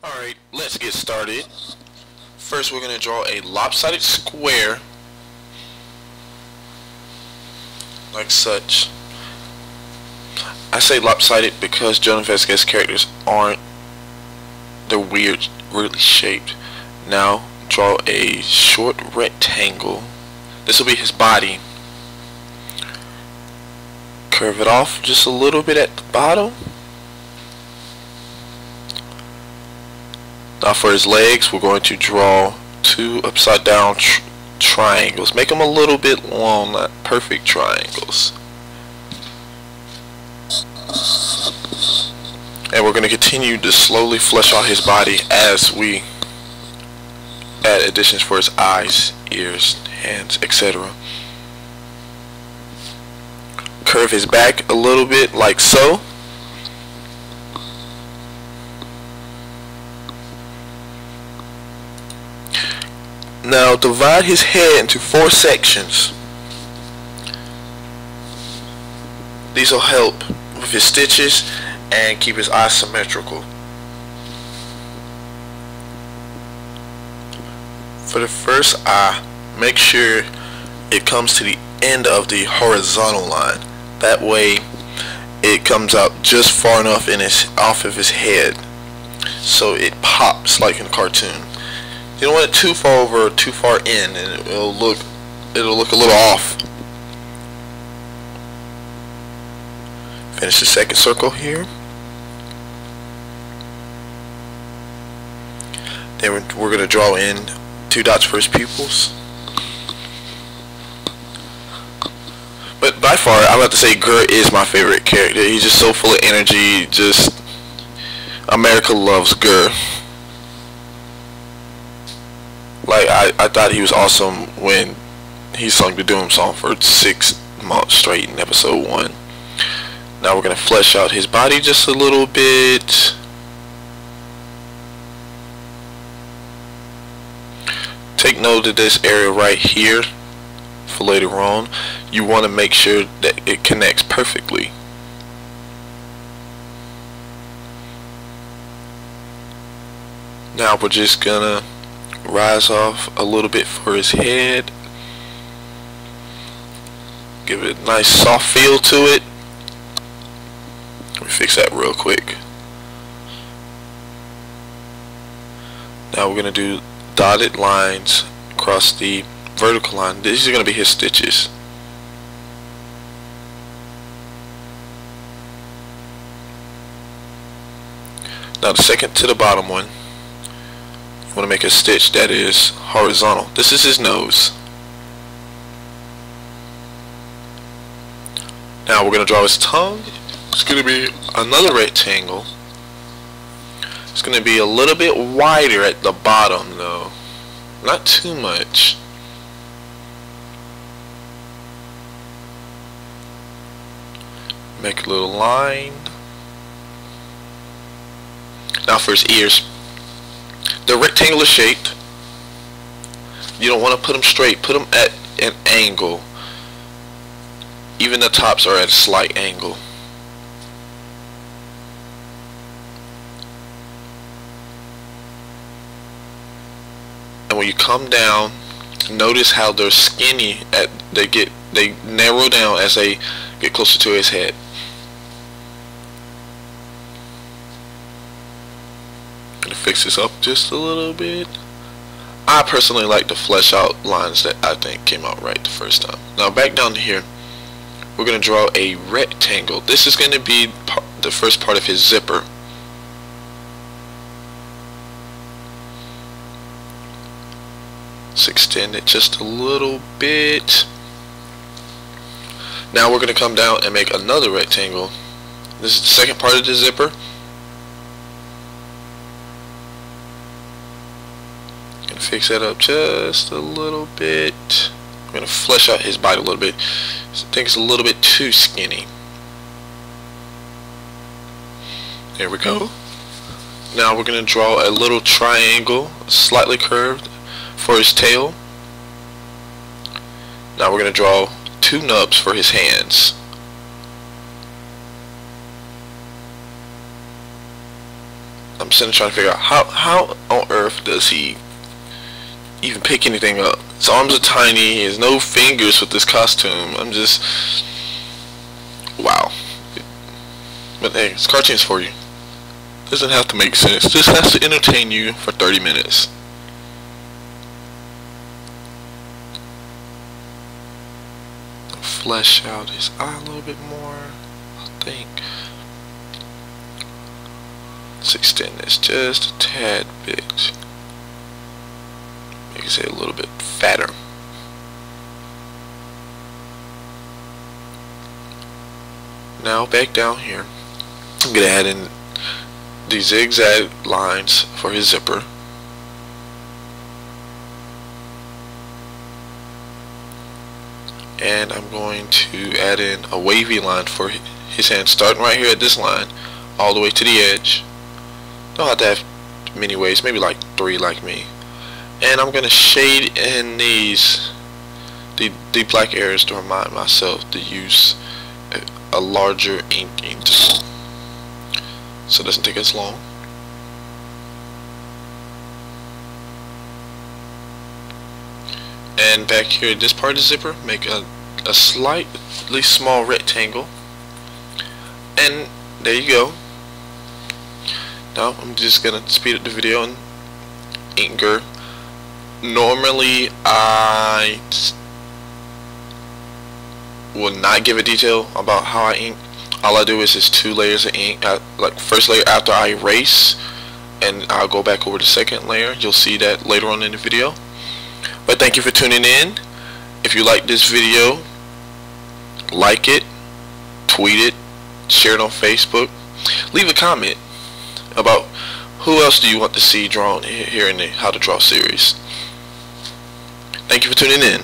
Alright, let's get started. First we're going to draw a lopsided square, like such. I say lopsided because Jonah Vasquez's characters aren't, they're weirdly shaped. Now draw a short rectangle. This will be his body. Curve it off just a little bit at the bottom. Now for his legs, we're going to draw two upside down triangles. Make them a little bit long, not perfect triangles. And we're going to continue to slowly flesh out his body as we add additions for his eyes, ears, hands, etc. Curve his back a little bit like so. Now divide his head into 4 sections. These will help with his stitches and keep his eyes symmetrical. For the first eye, make sure it comes to the end of the horizontal line. That way it comes out just far enough off of his head so it pops like in a cartoon. You don't want it too far over or too far in, and it'll look a little off. Finish the second circle here. Then we're going to draw in 2 dots for his pupils. But by far, I'm about to say Gir is my favorite character. He's just so full of energy. Just America loves Gir. Like I thought he was awesome when he sung the Doom song for 6 months straight in episode 1. Now we're gonna flesh out his body just a little bit. Take note of this area right here for later on. You want to make sure that it connects perfectly. Now we're just gonna rise off a little bit for his head. Give it a nice soft feel to it. Let me fix that real quick. Now we're going to do dotted lines across the vertical line. These are going to be his stitches. Now the second to the bottom one, you want to make a stitch that is horizontal. This is his nose. Now we're going to draw his tongue. It's going to be another rectangle. It's going to be a little bit wider at the bottom though. Not too much. Make a little line. Now for his ears. They're rectangular shaped. You don't want to put them straight. Put them at an angle. Even the tops are at a slight angle. And when you come down, notice how they're skinny. They narrow down as they get closer to his head. Fix this up just a little bit. I personally like to flesh out lines that I think came out right the first time. Now back down to here, we're going to draw a rectangle. This is going to be the first part of his zipper. Let's extend it just a little bit. Now we're going to come down and make another rectangle. This is the second part of the zipper. fix that up just a little bit. I'm gonna flesh out his body a little bit. I think it's a little bit too skinny. There we go. Now we're gonna draw a little triangle, slightly curved, for his tail. Now we're gonna draw 2 nubs for his hands. I'm sitting trying to figure out how on earth does he even pick anything up. His arms are tiny, he has no fingers with this costume. I'm just, wow. But hey, it's cartoons for you. Doesn't have to make sense, just has to entertain you for 30 minutes. Flesh out his eye a little bit more, I think. Let's extend this just a tad bit. Make it a little bit fatter. Now back down here, I'm going to add in the zigzag lines for his zipper. And I'm going to add in a wavy line for his hand, starting right here at this line all the way to the edge. Don't have to have many ways, maybe like 3 like me. And I'm going to shade in these the black areas to remind myself to use a larger inking tool so it doesn't take as long. And back here at this part of the zipper, make a slightly small rectangle, and there you go. Now I'm just gonna speed up the video and ink Gir. Normally I will not give a detail about how I ink. All I do is just 2 layers of ink. Like first layer after I erase, and I'll go back over the second layer. You'll see that later on in the video. But thank you for tuning in. If you like this video, like it, tweet it, share it on Facebook, leave a comment about who else do you want to see drawn here in the How to Draw series. Thank you for tuning in.